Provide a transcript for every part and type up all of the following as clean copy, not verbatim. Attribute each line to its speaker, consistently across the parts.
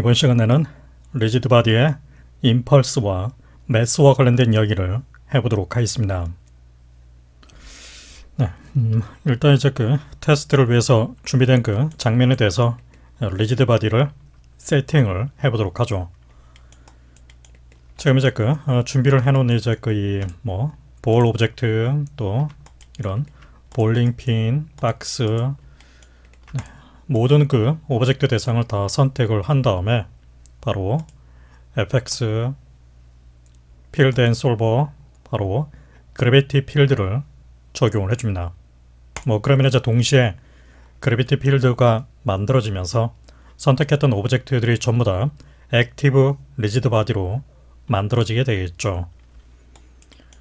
Speaker 1: 이번 시간에는 리지드 바디의 임펄스와 매스와 관련된 이야기를 해보도록 하겠습니다. 일단 이제 그 테스트를 위해서 준비된 그 장면에 대해서 리지드 바디를 세팅을 해보도록 하죠. 지금 이제 그 준비를 해놓은 이제 그 이 뭐 볼 오브젝트, 또 이런 볼링 핀, 박스, 모든 그 오브젝트 대상을 다 선택을 한 다음에 바로 fx 필드 앤 솔버, 바로 그래비티 필드를 적용을 해줍니다. 그러면 이제 동시에 그래비티 필드가 만들어지면서 선택했던 오브젝트들이 전부 다 액티브 리지드 바디로 만들어지게 되겠죠.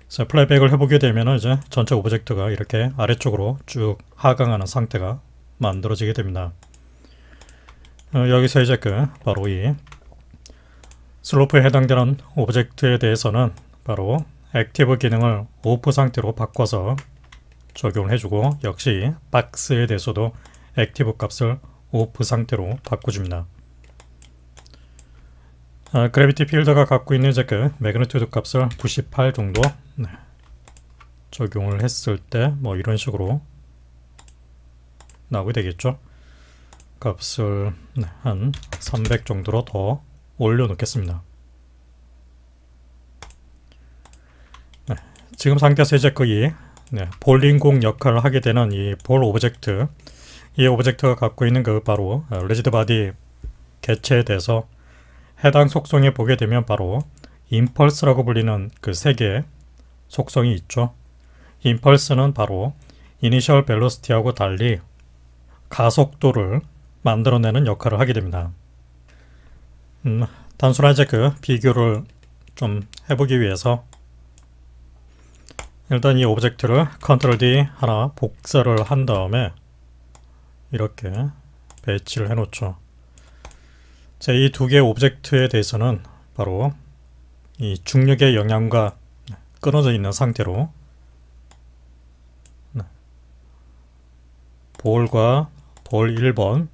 Speaker 1: 그래서 플레이백을 해보게 되면 이제 전체 오브젝트가 이렇게 아래쪽으로 쭉 하강하는 상태가 만들어지게 됩니다. 여기서 이제 그 바로 이 슬로프에 해당되는 오브젝트에 대해서는 바로 액티브 기능을 오프 상태로 바꿔서 적용을 해주고, 역시 박스에 대해서도 액티브 값을 오프 상태로 바꿔줍니다. 그래비티 필드가 갖고 있는 이제 그 매그니튜드 값을 98 정도 적용을 했을 때 이런 식으로 나오게 되겠죠. 값을 한 300 정도로 더 올려 놓겠습니다. 지금 상태에서 이제 거의 볼링공 역할을 하게 되는 이 볼 오브젝트, 이 오브젝트가 갖고 있는 그 바로 리지드 바디 개체에 대해서 해당 속성에 보게 되면 바로 임펄스라고 불리는 그 세 개의 속성이 있죠. 임펄스는 바로 이니셜 벨로시티하고 달리 가속도를 만들어내는 역할을 하게 됩니다. 단순한 이제 그 비교를 좀 해보기 위해서 일단 이 오브젝트를 컨트롤 D 하나 복사를 한 다음에 이렇게 배치를 해 놓죠. 자, 이 두 개의 오브젝트에 대해서는 바로 이 중력의 영향과 끊어져 있는 상태로 볼과 볼 1번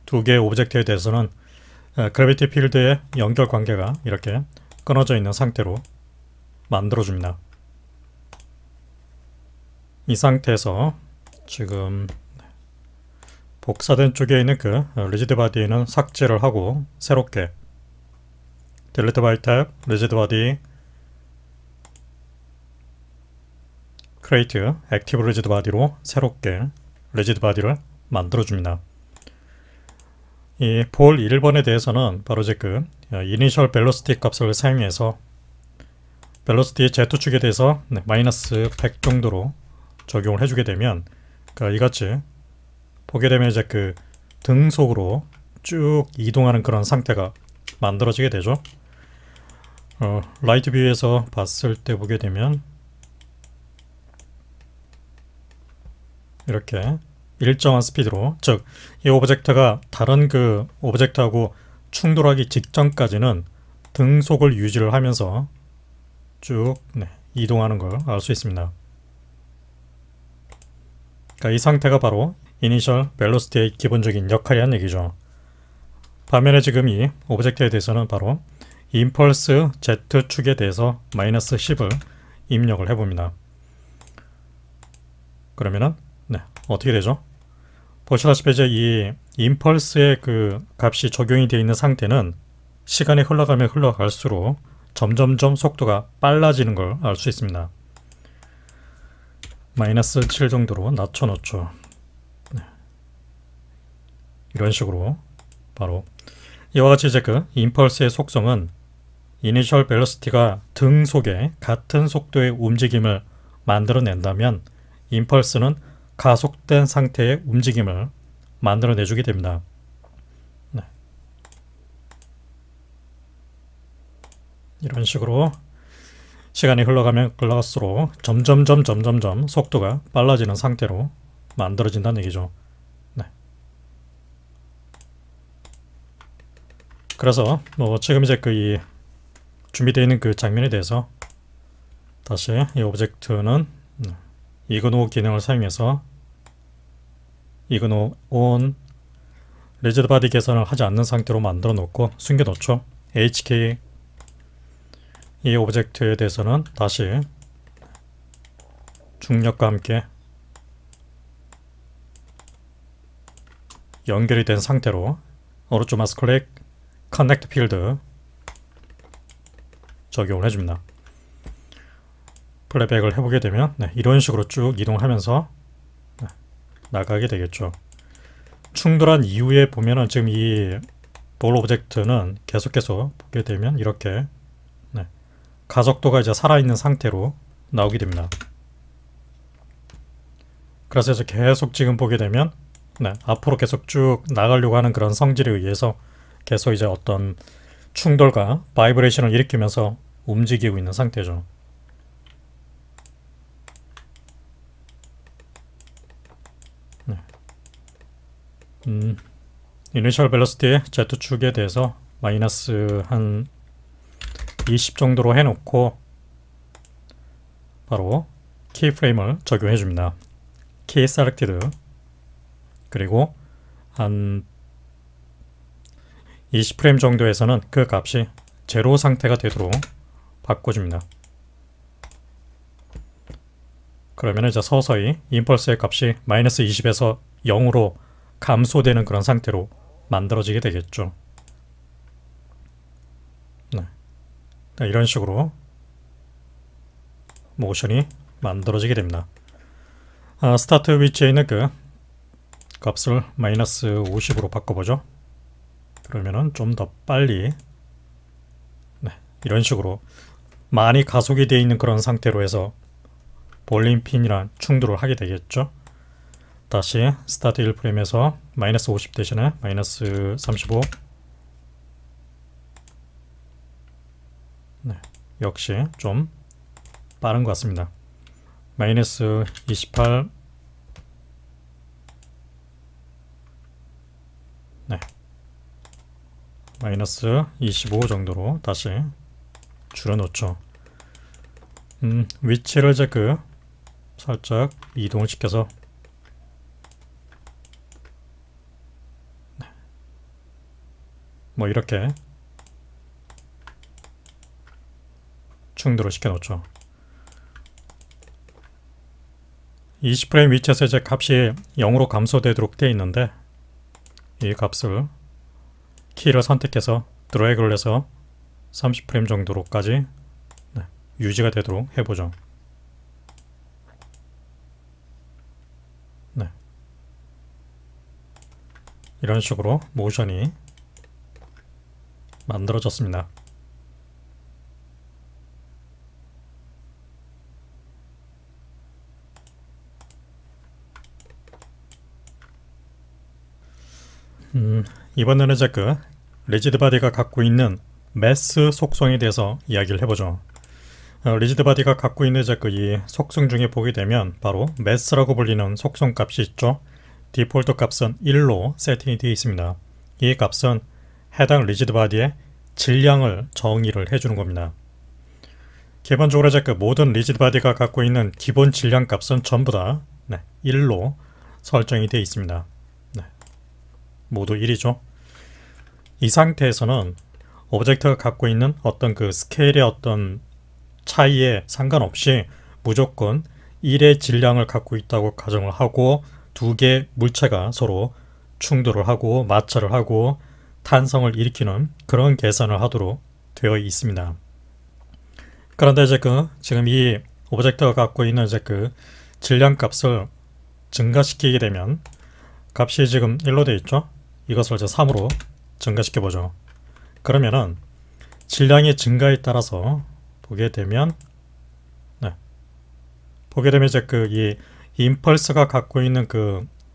Speaker 1: 두 개의 오브젝트에 대해서는 그래비티 필드의 연결 관계가 이렇게 끊어져 있는 상태로 만들어줍니다. 이 상태에서 지금 복사된 쪽에 있는 그 리지드 바디는 삭제를 하고 새롭게 딜리트 바이 탭 리지드 바디 크리에이트 액티브 리지드 바디로 새롭게 리지드 바디를 만들어줍니다. 이 볼 1번에 대해서는 바로 이제 그 이니셜 벨로시티 값을 사용해서 벨로시티 Z축에 대해서 마이너스 100 정도로 적용을 해주게 되면 이같이 보게 되면 이제 그 등속으로 쭉 이동하는 그런 상태가 만들어지게 되죠. 라이트 뷰에서 봤을 때 보게 되면 이렇게 일정한 스피드로, 즉 이 오브젝트가 다른 그 오브젝트하고 충돌하기 직전까지는 등속을 유지를 하면서 쭉 이동하는 걸 알 수 있습니다. 이 상태가 바로 이니셜 벨로시티의 기본적인 역할이란 얘기죠. 반면에 지금 이 오브젝트에 대해서는 바로 임펄스 Z축에 대해서 마이너스 10을 입력을 해봅니다. 그러면은 어떻게 되죠? 보시다시피 이제 이 임펄스의 그 값이 적용이 되어 있는 상태는 시간이 흘러가면 흘러갈수록 점점점 속도가 빨라지는 걸 알 수 있습니다. 마이너스 7 정도로 낮춰놓죠. 이런 식으로 바로 이와 같이 이제 그 임펄스의 속성은 이니셜 벨로시티가 등속에 같은 속도의 움직임을 만들어낸다면 임펄스는 가속된 상태의 움직임을 만들어내주게 됩니다. 이런 식으로 시간이 흘러가면 흘러갈수록 점점점 속도가 빨라지는 상태로 만들어진다는 얘기죠. 그래서 지금 이제 이 준비되어 있는 그 장면에 대해서 다시 이 오브젝트는 이그노 기능을 사용해서 이그노 온 리지드 바디 계산을 하지 않는 상태로 만들어 놓고 숨겨 놓죠. HK 이 오브젝트에 대해서는 다시 중력과 함께 연결이 된 상태로 오른쪽 마우스 클릭 커넥트 필드 적용을 해줍니다. 플레이백을 해보게 되면 이런 식으로 쭉 이동하면서 나가게 되겠죠. 충돌한 이후에 보면은 지금 이 볼 오브젝트는 계속해서 보게 되면 이렇게 가속도가 이제 살아있는 상태로 나오게 됩니다. 그래서 이제 계속 지금 보게 되면 앞으로 계속 쭉 나가려고 하는 그런 성질에 의해서 계속 이제 어떤 충돌과 바이브레이션을 일으키면서 움직이고 있는 상태죠. 이니셜 벨로시티 Z축에 대해서 마이너스 한 20 정도로 해놓고 바로 키프레임을 적용해 줍니다. 키 셀렉티드 그리고 한 20프레임 정도에서는 그 값이 제로 상태가 되도록 바꿔줍니다. 그러면 이제 서서히 임펄스의 값이 마이너스 20에서 0으로 감소되는 그런 상태로 만들어지게 되겠죠. 이런 식으로 모션이 만들어지게 됩니다. 스타트 위치에 있는 그 값을 마이너스 50으로 바꿔보죠. 그러면은 좀 더 빨리 이런 식으로 많이 가속이 되어 있는 그런 상태로 해서 볼링 핀이랑 충돌을 하게 되겠죠. 다시 스타트 1프레임에서 마이너스 50 대신에 마이너스 35 역시 좀 빠른 것 같습니다. 마이너스 28 마이너스 25 정도로 다시 줄여놓죠. 위치를 이제 살짝 이동을 시켜서 뭐 이렇게 충돌을 시켜놓죠. 20프레임 위치에서 이제 값이 0으로 감소되도록 되어 있는데 이 값을 키를 선택해서 드래그를 해서 30프레임 정도로까지 유지가 되도록 해보죠. 이런 식으로 모션이 만들어졌습니다. 이번에는 이제 리지드 바디가 갖고 있는 매스 속성에 대해서 이야기를 해보죠. 리지드 바디가 갖고 있는 이제 이 속성 중에 보게 되면 바로 매스라고 불리는 속성 값이 있죠. 디폴트 값은 1로 세팅이 되어 있습니다. 이 값은 해당 리지드 바디의 질량을 정의를 해주는 겁니다. 기본적으로 이제 모든 리지드 바디가 갖고 있는 기본 질량 값은 전부 다 1로 설정이 되어 있습니다. 모두 1이죠. 이 상태에서는 오브젝트가 갖고 있는 어떤 스케일의 어떤 차이에 상관없이 무조건 1의 질량을 갖고 있다고 가정을 하고 두 개의 물체가 서로 충돌을 하고 마찰을 하고 탄성을 일으키는 그런 계산을 하도록 되어 있습니다. 그런데 이제 지금 이 오브젝트가 갖고 있는 이제 질량 값을 증가시키게 되면 값이 지금 1로 되어 있죠. 이것을 이제 3으로 증가시켜 보죠. 그러면은 질량의 증가에 따라서 보게 되면 이제 이 임펄스가 갖고 있는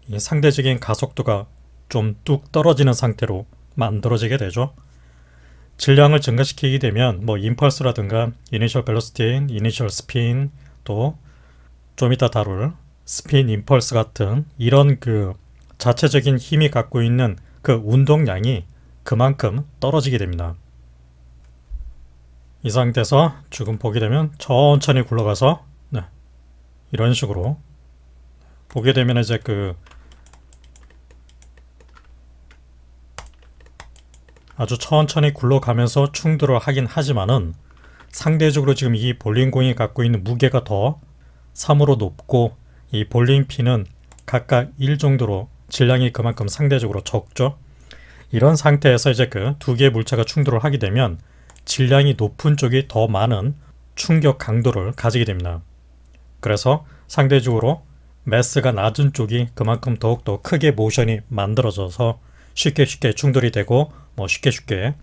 Speaker 1: 이 상대적인 가속도가 좀 뚝 떨어지는 상태로 만들어지게 되죠. 질량을 증가시키게 되면 뭐 임펄스라든가 이니셜 벨로시티, 이니셜 스핀, 또 좀 이따 다룰 스핀 임펄스 같은 이런 자체적인 힘이 갖고 있는 운동량이 그만큼 떨어지게 됩니다. 이 상태에서 지금 보게 되면 천천히 굴러가서 이런 식으로 보게 되면 이제 아주 천천히 굴러가면서 충돌을 하긴 하지만은 상대적으로 지금 이 볼링공이 갖고 있는 무게가 더 3으로 높고 이 볼링핀은 각각 1 정도로 질량이 그만큼 상대적으로 적죠. 이런 상태에서 이제 그 두 개의 물체가 충돌을 하게 되면 질량이 높은 쪽이 더 많은 충격 강도를 가지게 됩니다. 그래서 상대적으로 매스가 낮은 쪽이 그만큼 더욱더 크게 모션이 만들어져서 쉽게 충돌이 되고 쉽게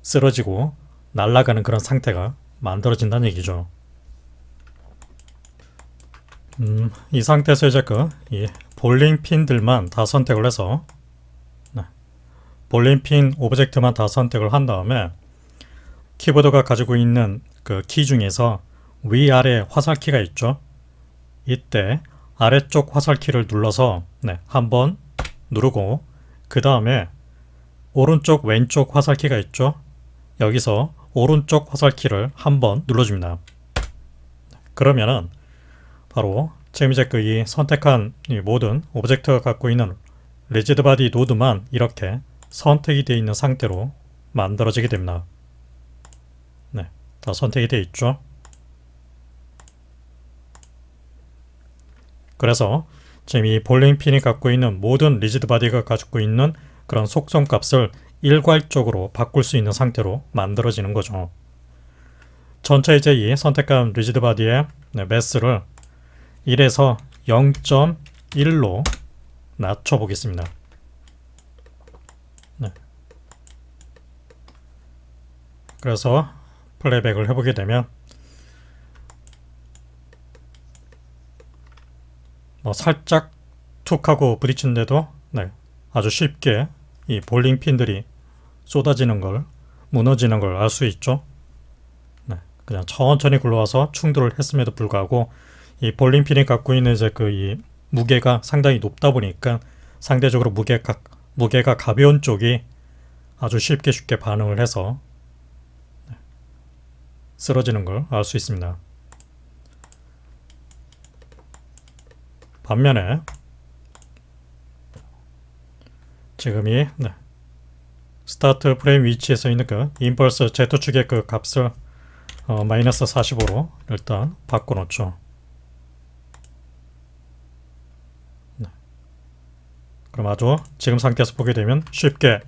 Speaker 1: 쓰러지고 날아가는 그런 상태가 만들어진다는 얘기죠. 이 상태에서 이제 이 볼링 핀들만 다 선택을 해서 볼링 핀 오브젝트만 다 선택을 한 다음에 키보드가 가지고 있는 그 키 중에서 위아래 화살키가 있죠. 이때 아래쪽 화살키를 눌러서 한번 누르고 그 다음에 오른쪽 왼쪽 화살키가 있죠. 여기서 오른쪽 화살키를 한번 눌러줍니다. 그러면은 바로 지금 이제 이 선택한 이 모든 오브젝트가 갖고 있는 리지드 바디 노드만 이렇게 선택이 되어 있는 상태로 만들어지게 됩니다. 다 선택이 되어 있죠. 그래서 지금 이 볼링 핀이 갖고 있는 모든 리지드 바디가 가지고 있는 그런 속성 값을 일괄적으로 바꿀 수 있는 상태로 만들어지는 거죠. 전체 이제 이 선택한 리지드 바디의 매스를 1에서 0.1로 낮춰 보겠습니다. 그래서 플레이백을 해보게 되면 살짝 툭 하고 부딪힌데도 아주 쉽게 이 볼링 핀들이 쏟아지는 걸, 무너지는 걸 알 수 있죠. 그냥 천천히 굴러와서 충돌을 했음에도 불구하고 이 볼링 핀이 갖고 있는 이제 이 무게가 상당히 높다 보니까 상대적으로 무게가 가벼운 쪽이 아주 쉽게 반응을 해서 쓰러지는 걸 알 수 있습니다. 반면에 지금 이 스타트 프레임 위치에서 있는 그 임펄스 Z축의 그 값을 마이너스 45로 일단 바꿔놓죠. 그럼 아주 지금 상태에서 보게 되면 쉽게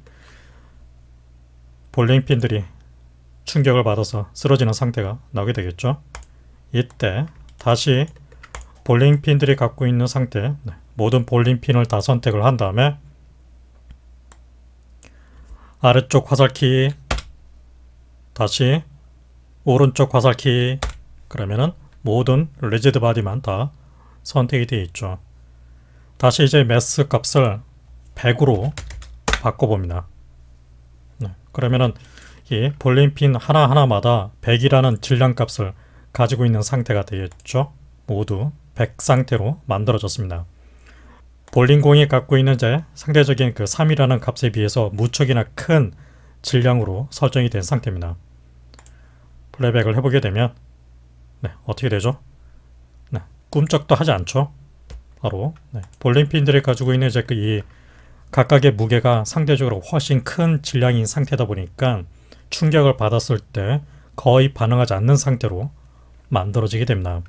Speaker 1: 볼링 핀들이 충격을 받아서 쓰러지는 상태가 나오게 되겠죠. 이때 다시 볼링 핀들이 갖고 있는 상태, 모든 볼링 핀을 다 선택을 한 다음에 아래쪽 화살키, 다시 오른쪽 화살키, 그러면은 모든 리지드 바디만 다 선택이 되어 있죠. 다시 이제 매스 값을 100으로 바꿔봅니다. 그러면은 이 볼링 핀 하나하나마다 100이라는 질량 값을 가지고 있는 상태가 되겠죠. 모두 100 상태로 만들어졌습니다. 볼링공이 갖고 있는 이제 상대적인 그 3이라는 값에 비해서 무척이나 큰 질량으로 설정이 된 상태입니다. 플레이백을 해보게 되면 어떻게 되죠? 꿈쩍도 하지 않죠. 바로 볼링 핀들이 가지고 있는 이제 이 각각의 무게가 상대적으로 훨씬 큰 질량인 상태다 보니까 충격을 받았을 때 거의 반응하지 않는 상태로 만들어지게 됩니다.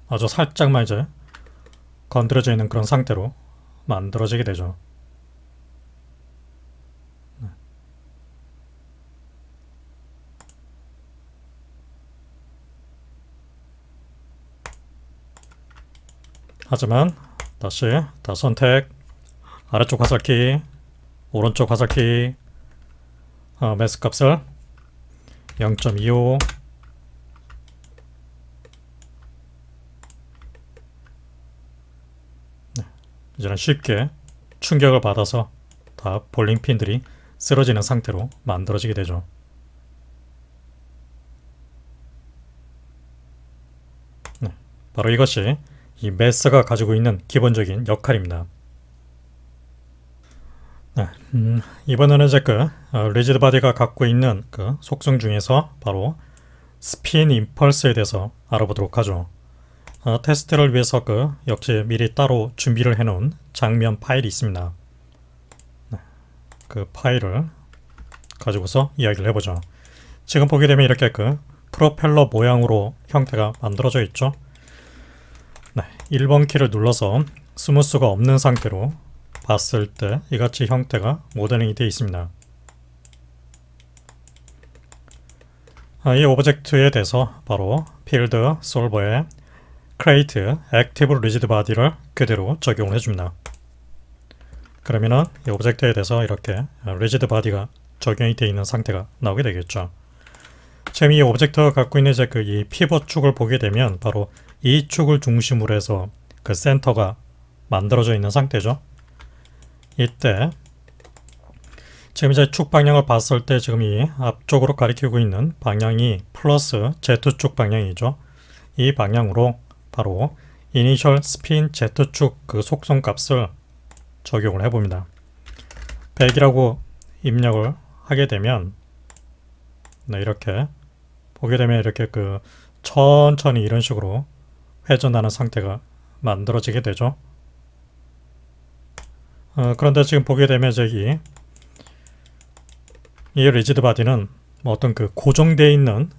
Speaker 1: 아주 살짝만 이제 건드려져 있는 그런 상태로 만들어지게 되죠. 하지만 다시 다 선택, 아래쪽 화살키, 오른쪽 화살키, 매스 값을 0.25, 이제는 쉽게 충격을 받아서 다 볼링 핀들이 쓰러지는 상태로 만들어지게 되죠. 바로 이것이 이 매스가 가지고 있는 기본적인 역할입니다. 이번에는 이제 리지드 바디가 갖고 있는 그 속성 중에서 바로 스핀 임펄스에 대해서 알아보도록 하죠. 테스트를 위해서 역시 미리 따로 준비를 해놓은 장면 파일이 있습니다. 네, 그 파일을 가지고서 이야기를 해보죠. 지금 보게 되면 이렇게 프로펠러 모양으로 형태가 만들어져 있죠. 네, 1번 키를 눌러서 스무스가 없는 상태로 봤을 때 이같이 형태가 모델링이 되어 있습니다. 이 오브젝트에 대해서 바로 필드 솔버에 create active rigid body를 그대로 적용을 해줍니다. 그러면은 이 오브젝트에 대해서 이렇게 rigid body가 적용이 되어 있는 상태가 나오게 되겠죠. 지금 이 오브젝트가 갖고 있는 이제 이 피벗 축을 보게 되면 바로 이 축을 중심으로 해서 그 센터가 만들어져 있는 상태죠. 이때 지금 이제 축 방향을 봤을 때 지금 이 앞쪽으로 가리키고 있는 방향이 플러스 Z축 방향이죠. 이 방향으로 바로 이니셜 스핀 Z축 그 속성 값을 적용을 해봅니다. 100이라고 입력을 하게 되면 네, 이렇게 보게 되면 이렇게 천천히 이런 식으로 회전하는 상태가 만들어지게 되죠. 그런데 지금 보게 되면 이 리지드 바디는 어떤 고정되어 있는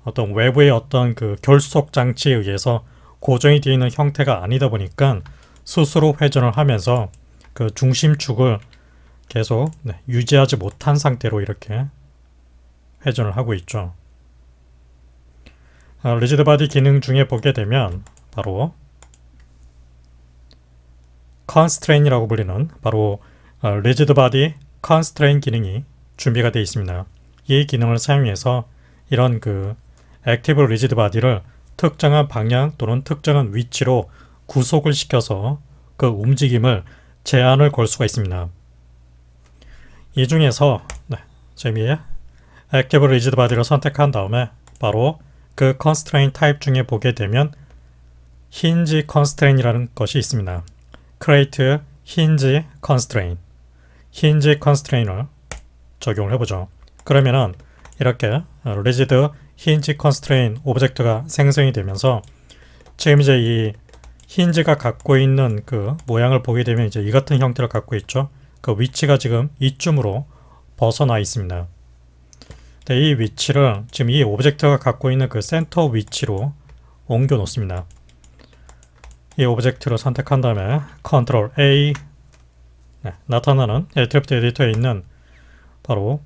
Speaker 1: 어떤 외부의 어떤 결속 장치에 의해서 고정이 되어 있는 형태가 아니다 보니까 스스로 회전을 하면서 중심축을 계속 유지하지 못한 상태로 이렇게 회전을 하고 있죠. 리지드 바디 기능 중에 보게 되면 바로 constraint이라고 불리는 바로 리지드 바디 constraint 기능이 준비가 되어 있습니다. 이 기능을 사용해서 이런 액티브 리지드 바디를 특정한 방향 또는 특정한 위치로 구속을 시켜서 그 움직임을 제한을 걸 수가 있습니다. 이 중에서 지금 이 액티브 리지드 바디를 선택한 다음에 바로 그 constraint 타입 중에 보게 되면 hinge constraint이라는 것이 있습니다. create hinge constraint, hinge constraint을 적용을 해보죠. 그러면은 이렇게 rigid hinge constraint 오브젝트가 생성이 되면서 지금 이제 이 힌지가 갖고 있는 모양을 보게 되면 이제 이 같은 형태를 갖고 있죠. 그 위치가 지금 이쯤으로 벗어나 있습니다. 이 위치를 지금 이 오브젝트가 갖고 있는 센터 위치로 옮겨 놓습니다. 이 오브젝트를 선택한 다음에 Ctrl A 나타나는 애트리뷰트 에디터에 있는 바로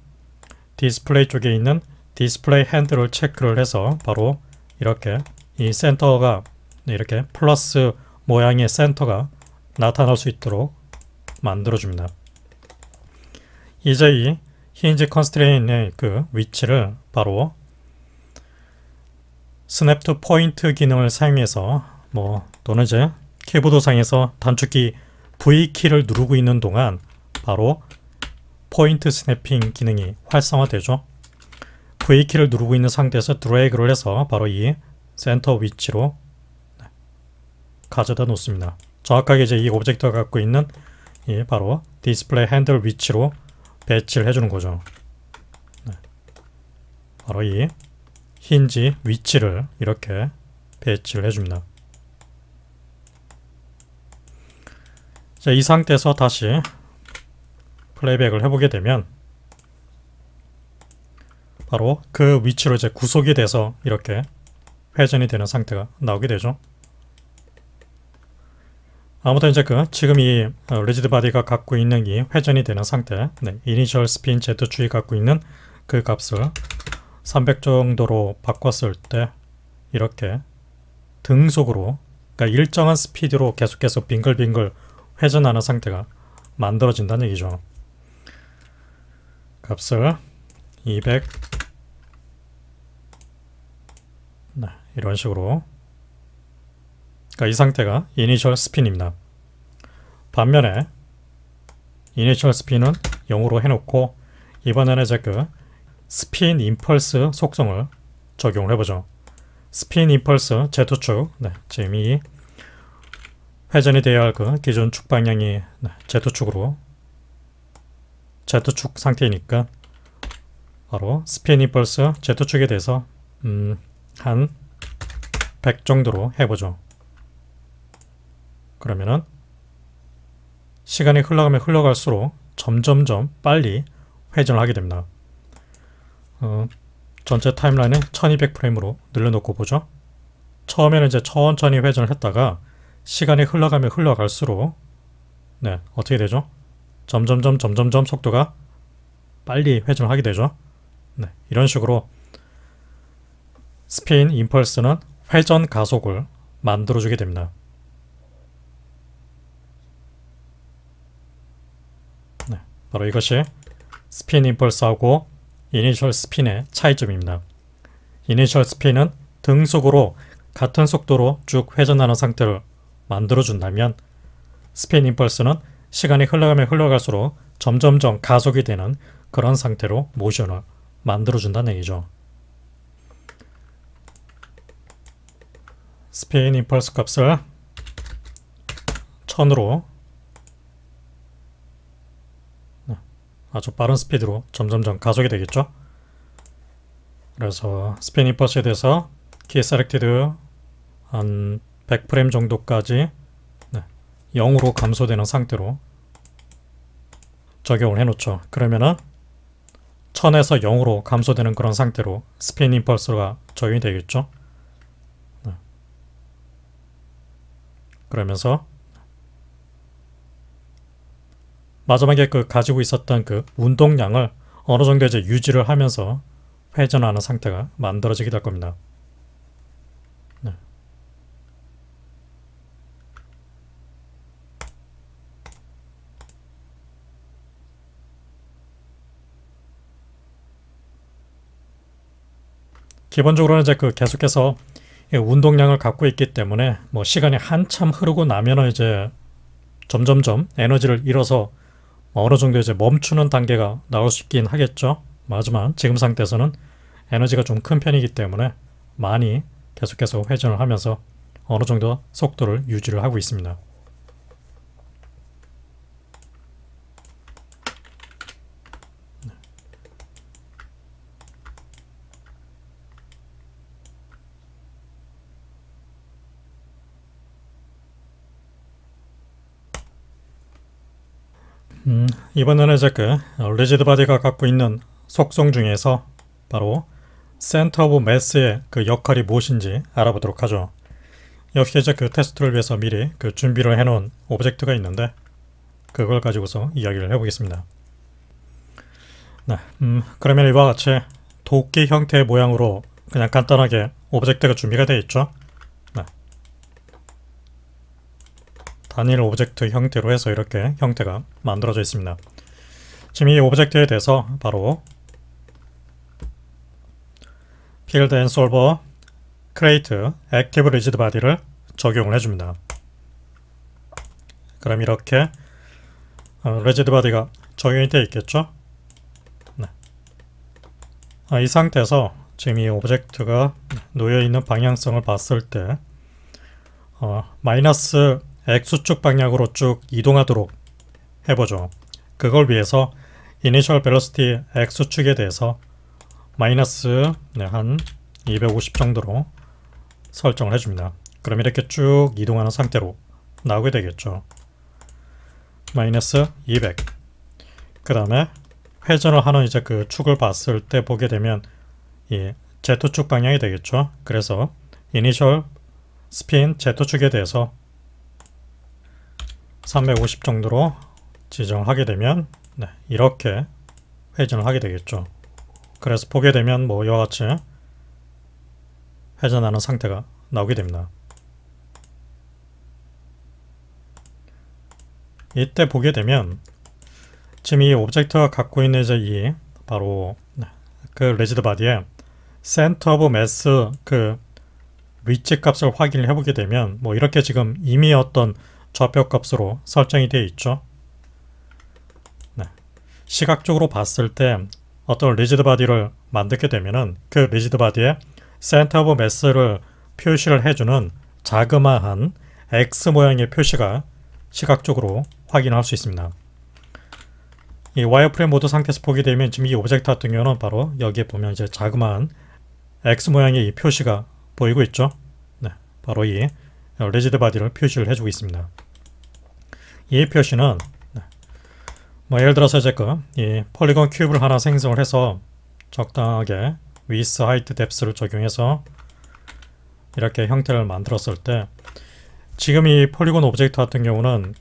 Speaker 1: 디스플레이 쪽에 있는 디스플레이 핸들을 체크를 해서 바로 이렇게 이 센터가 이렇게 플러스 모양의 센터가 나타날 수 있도록 만들어줍니다. 이제 이 힌지 컨스트레인의 위치를 바로 스냅 투 포인트 기능을 사용해서 또는 이제 키보드상에서 단축키 V키를 누르고 있는 동안 바로 포인트 스냅핑 기능이 활성화되죠. V키를 누르고 있는 상태에서 드래그를 해서 바로 이 센터 위치로 가져다 놓습니다. 정확하게 이제 이 오브젝트가 갖고 있는 이 바로 디스플레이 핸들 위치로 배치를 해주는 거죠. 바로 이 힌지 위치를 이렇게 배치를 해줍니다. 자, 이 상태에서 다시 플레이백을 해보게 되면 바로 그 위치로 이제 구속이 돼서 이렇게 회전이 되는 상태가 나오게 되죠. 아무튼 이제 지금 이 리지드 바디가 갖고 있는 이 회전이 되는 상태, 이니셜 스핀 Z축이 갖고 있는 그 값을 300 정도로 바꿨을 때 이렇게 등속으로, 그러니까 일정한 스피드로 계속해서 빙글빙글 회전하는 상태가 만들어진다는 얘기죠. 값을 200 이런 식으로, 그러니까 이 상태가 이니셜 스핀입니다. 반면에 이니셜 스핀은 0으로 해놓고 이번에는 이제 스핀 임펄스 속성을 적용을 해보죠. 스핀 임펄스 Z축, 지금 이 회전이 되어야 할 기존 축 방향이 Z축으로 Z축 상태이니까 바로 스핀 임펄스 Z축에 대해서 한 100 정도로 해보죠. 그러면은 시간이 흘러가면 흘러갈수록 점점점 빨리 회전을 하게 됩니다. 전체 타임라인을 1200프레임으로 늘려놓고 보죠. 처음에는 이제 천천히 회전을 했다가 시간이 흘러가면 흘러갈수록 어떻게 되죠? 점점점 속도가 빨리 회전을 하게 되죠. 이런 식으로 스핀 임펄스는 회전 가속을 만들어주게 됩니다. 바로 이것이 스핀 임펄스하고 이니셜 스핀의 차이점입니다. 이니셜 스핀은 등속으로 같은 속도로 쭉 회전하는 상태를 만들어준다면 스핀 임펄스는 시간이 흘러가면 흘러갈수록 점점점 가속이 되는 그런 상태로 모션을 만들어준다는 얘기죠. 스핀 임펄스 값을 1000으로 아주 빠른 스피드로 점점점 가속이 되겠죠. 그래서 스핀 임펄스에 대해서 키 셀렉티드 한 100프레임 정도까지 0으로 감소되는 상태로 적용을 해놓죠. 그러면은 1000에서 0으로 감소되는 그런 상태로 스핀 임펄스가 적용이 되겠죠. 그러면서 마지막에 가지고 있었던 그 운동량을 어느 정도 이제 유지를 하면서 회전하는 상태가 만들어지게 될 겁니다. 기본적으로는 이제 계속해서 운동량을 갖고 있기 때문에 뭐 시간이 한참 흐르고 나면은 이제 점점점 에너지를 잃어서 어느 정도 이제 멈추는 단계가 나올 수 있긴 하겠죠. 하지만 지금 상태에서는 에너지가 좀 큰 편이기 때문에 많이 계속해서 회전을 하면서 어느 정도 속도를 유지를 하고 있습니다. 이번에는 이제 리지드 바디가 갖고 있는 속성 중에서 바로 센터 오브 매스의 역할이 무엇인지 알아보도록 하죠. 역시 이제 테스트를 위해서 미리 준비를 해놓은 오브젝트가 있는데 그걸 가지고서 이야기를 해보겠습니다. 그러면 이와 같이 도끼 형태의 모양으로 그냥 간단하게 오브젝트가 준비가 되어 있죠. 단일 오브젝트 형태로 해서 이렇게 형태가 만들어져 있습니다. 지금 이 오브젝트에 대해서 바로 Field and Solver Create Active Rigid Body를 적용을 해줍니다. 그럼 이렇게 Rigid Body가 적용이 되어 있겠죠. 이 상태에서 지금 이 오브젝트가 놓여있는 방향성을 봤을 때 마이너스 X축 방향으로 쭉 이동하도록 해보죠. 그걸 위해서 Initial Velocity X축에 대해서 마이너스 한 250 정도로 설정을 해줍니다. 그럼 이렇게 쭉 이동하는 상태로 나오게 되겠죠. 마이너스 200. 그 다음에 회전을 하는 이제 축을 봤을 때 보게 되면 이 Z축 방향이 되겠죠. 그래서 Initial Spin Z축에 대해서 350 정도로 지정을 하게 되면 이렇게 회전을 하게 되겠죠. 그래서 보게 되면 이와 같이 회전하는 상태가 나오게 됩니다. 이때 보게 되면 지금 이 오브젝트가 갖고 있는 이제 이 바로 리지드 바디의 센터 오브 매스 위치 값을 확인을 해보게 되면 이렇게 지금 이미 어떤 좌표 값으로 설정이 되어 있죠. 시각적으로 봤을 때 어떤 리지드 바디를 만들게 되면은 그 리지드 바디의 센터 오브 매스를 표시를 해주는 자그마한 X 모양의 표시가 시각적으로 확인할 수 있습니다. 이 와이어프레임 모드 상태에서 보게 되면 지금 이 오브젝트 같은 경우는 바로 여기에 보면 이제 자그마한 X 모양의 이 표시가 보이고 있죠. 바로 이 리지드 바디를 표시를 해주고 있습니다. 이 표시는 뭐 예를 들어서 이제 이 폴리곤 큐브를 하나 생성을 해서 적당하게 width, height, depth를 적용해서 이렇게 형태를 만들었을 때 지금 이 폴리곤 오브젝트 같은 경우는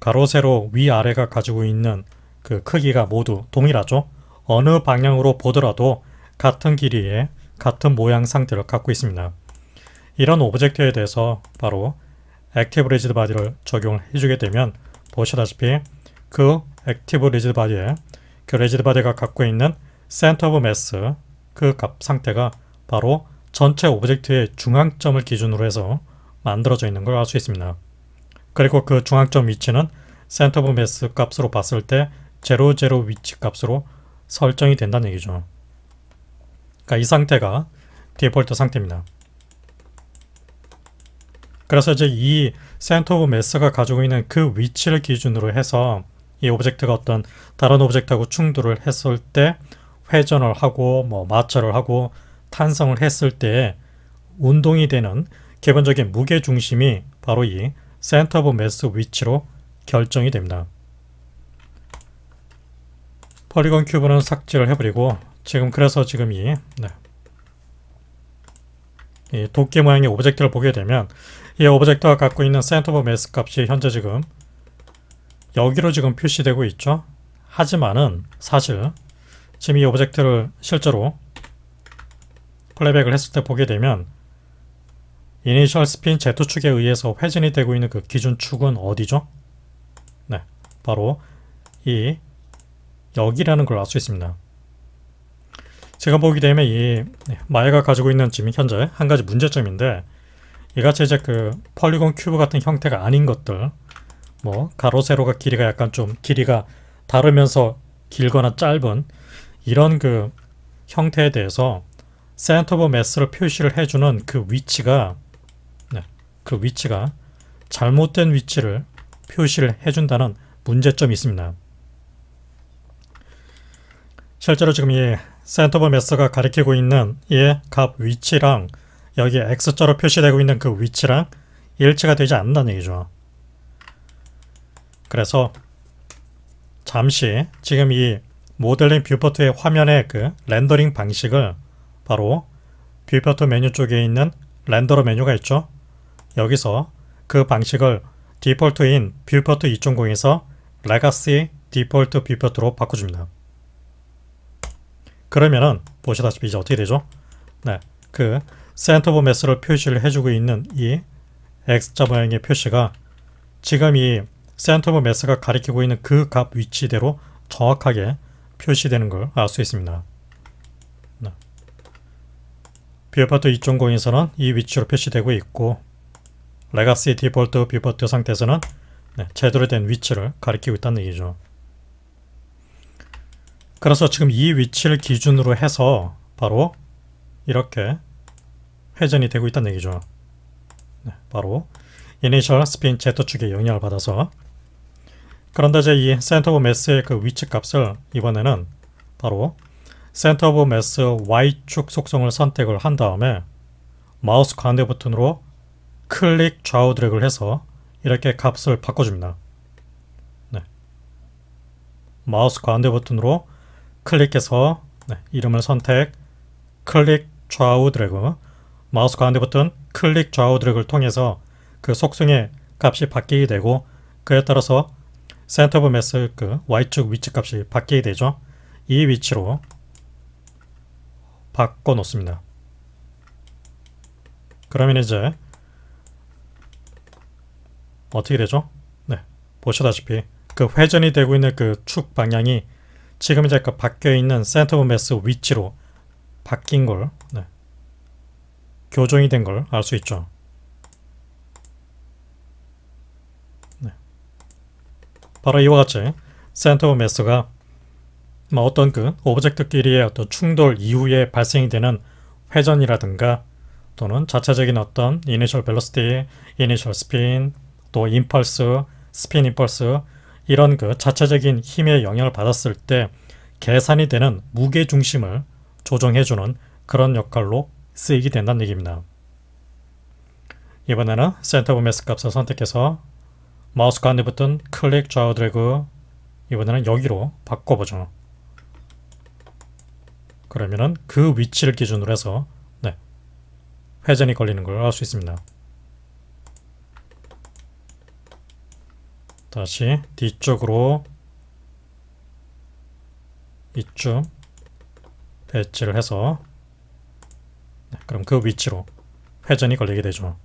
Speaker 1: 가로 세로 위아래가 가지고 있는 그 크기가 모두 동일하죠. 어느 방향으로 보더라도 같은 길이의 같은 모양 상태를 갖고 있습니다. 이런 오브젝트에 대해서 바로 액티브 리지드 바디를 적용을 해주게 되면 보시다시피 그 액티브 리지드 바디에 그 리지드 바디가 갖고 있는 센터 오브 매스 그 값 상태가 바로 전체 오브젝트의 중앙점을 기준으로 해서 만들어져 있는 걸 알 수 있습니다. 그리고 그 중앙점 위치는 센터 오브 매스 값으로 봤을 때 0, 0 위치 값으로 설정이 된다는 얘기죠. 그러니까 이 상태가 디폴트 상태입니다. 그래서 이제 이 센터 오브 매스가 가지고 있는 그 위치를 기준으로 해서 이 오브젝트가 어떤 다른 오브젝트하고 충돌을 했을 때 회전을 하고 뭐 마찰을 하고 탄성을 했을 때 운동이 되는 기본적인 무게 중심이 바로 이 센터 오브 매스 위치로 결정이 됩니다. 폴리곤 큐브는 삭제를 해버리고 그래서 지금 이 도끼 모양의 오브젝트를 보게 되면 이 오브젝트가 갖고 있는 센터 오브 매스 값이 현재 지금 여기로 지금 표시되고 있죠. 하지만은 사실 지금 이 오브젝트를 실제로 플레이백을 했을 때 보게 되면 이니셜 스핀 Z축에 의해서 회전이 되고 있는 그 기준축은 어디죠? 바로 이 여기라는 걸 알 수 있습니다. 제가 보게 되면 이 마야가 가지고 있는 지금 현재 한 가지 문제점인데 이같이 이제 폴리곤 큐브 같은 형태가 아닌 것들 뭐 가로 세로가 길이가 약간 좀 길이가 다르면서 길거나 짧은 이런 형태에 대해서 센터 오브 매스를 표시를 해주는 그 위치가 잘못된 위치를 표시를 해준다는 문제점이 있습니다. 실제로 지금 이 센터 오브 매스가 가리키고 있는 이 값 위치랑 여기 X자로 표시되고 있는 그 위치랑 일치가 되지 않는다는 얘기죠. 그래서 잠시 지금 이 모델링 뷰포트의 화면의 렌더링 방식을 바로 뷰포트 메뉴 쪽에 있는 렌더러 메뉴가 있죠. 여기서 그 방식을 디폴트인 뷰포트 2.0에서 레가시 디폴트 뷰포트로 바꿔줍니다. 그러면은 보시다시피 이제 어떻게 되죠? 센터 오브 매스를 표시를 해주고 있는 이 X자 모양의 표시가 지금 이 센터 오브 매스가 가리키고 있는 그 값 위치대로 정확하게 표시되는 걸 알 수 있습니다. 뷰포트 2.0에서는 이 위치로 표시되고 있고 레가시 디폴트 뷰포트 상태에서는 제대로 된 위치를 가리키고 있다는 얘기죠. 그래서 지금 이 위치를 기준으로 해서 바로 이렇게 회전이 되고 있다는 얘기죠. 바로 이니셜 스핀 Z축의 영향을 받아서. 그런데 이제 이 센터 오브 매스의 그 위치 값을 이번에는 바로 센터 오브 매스 Y축 속성을 선택을 한 다음에 마우스 가운데 버튼으로 클릭 좌우 드래그를 해서 이렇게 값을 바꿔줍니다. 마우스 가운데 버튼으로 클릭해서 이름을 선택, 클릭 좌우 드래그, 마우스 가운데 버튼 클릭 좌우 드래그를 통해서 그 속성의 값이 바뀌게 되고 그에 따라서 센터 오브 매스 Y축 위치 값이 바뀌게 되죠. 이 위치로 바꿔 놓습니다. 그러면 이제 어떻게 되죠? 보시다시피 회전이 되고 있는 축 방향이 지금 이제 바뀌어 있는 센터 오브 매스 위치로 바뀐 걸 교정이 된 걸 알 수 있죠. 바로 이와 같이 센터 오브 매스가 어떤 오브젝트끼리의 어떤 충돌 이후에 발생이 되는 회전이라든가 또는 자체적인 어떤 이니셜 벨로시티, 이니셜 스핀, 또 임펄스, 스핀 임펄스 이런 자체적인 힘의 영향을 받았을 때 계산이 되는 무게 중심을 조정해주는 그런 역할로 쓰이게 된다는 얘기입니다. 이번에는 센터 오브 매스 값을 선택해서 마우스 가운데 붙은 클릭 좌우 드래그 이번에는 여기로 바꿔보죠. 그러면은 그 위치를 기준으로 해서 회전이 걸리는 걸 알 수 있습니다. 다시 뒤쪽으로 이쯤 배치를 해서 그럼 그 위치로 회전이 걸리게 되죠.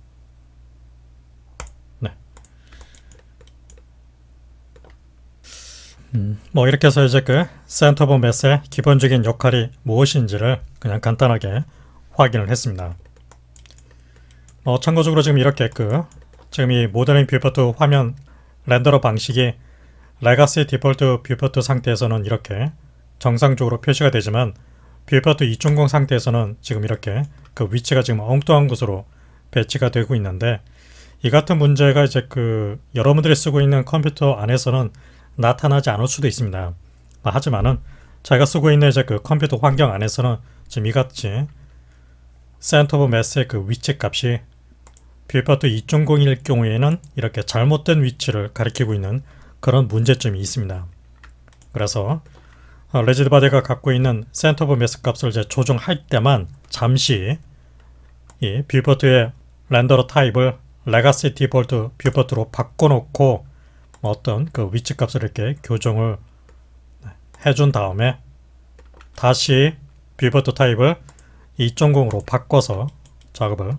Speaker 1: 뭐 이렇게 해서 이제 그 센터 오브 매스의 기본적인 역할이 무엇인지를 그냥 간단하게 확인을 했습니다. 참고적으로 지금 이렇게 지금 이 모델링 뷰포트 화면 렌더러 방식이 레가시 디폴트 뷰포트 상태에서는 이렇게 정상적으로 표시가 되지만 뷰포트 2.0 상태에서는 지금 이렇게 그 위치가 지금 엉뚱한 곳으로 배치가 되고 있는데, 이 같은 문제가 이제 여러분들이 쓰고 있는 컴퓨터 안에서는 나타나지 않을 수도 있습니다. 하지만은 제가 쓰고 있는 이제 컴퓨터 환경 안에서는 지금 이같이 센터 오브 매스의 위치 값이 뷰포트 2.0일 경우에는 이렇게 잘못된 위치를 가리키고 있는 그런 문제점이 있습니다. 그래서 레지드바디가 갖고 있는 센터 오브 매스 값을 이제 조정할 때만 잠시 이 뷰포트의 렌더러 타입을 레가시 디폴트 뷰포트로 바꿔놓고 어떤 위치 값을 이렇게 교정을 해준 다음에 다시 뷰포트 타입을 2.0으로 바꿔서 작업을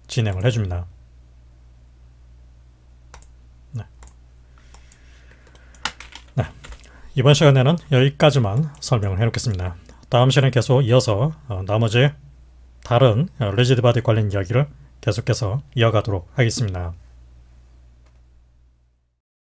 Speaker 1: 진행을 해줍니다. 이번 시간에는 여기까지만 설명을 해놓겠습니다. 다음 시간에 계속 이어서 나머지 다른 레지드바디 관련 이야기를 계속해서 이어가도록 하겠습니다.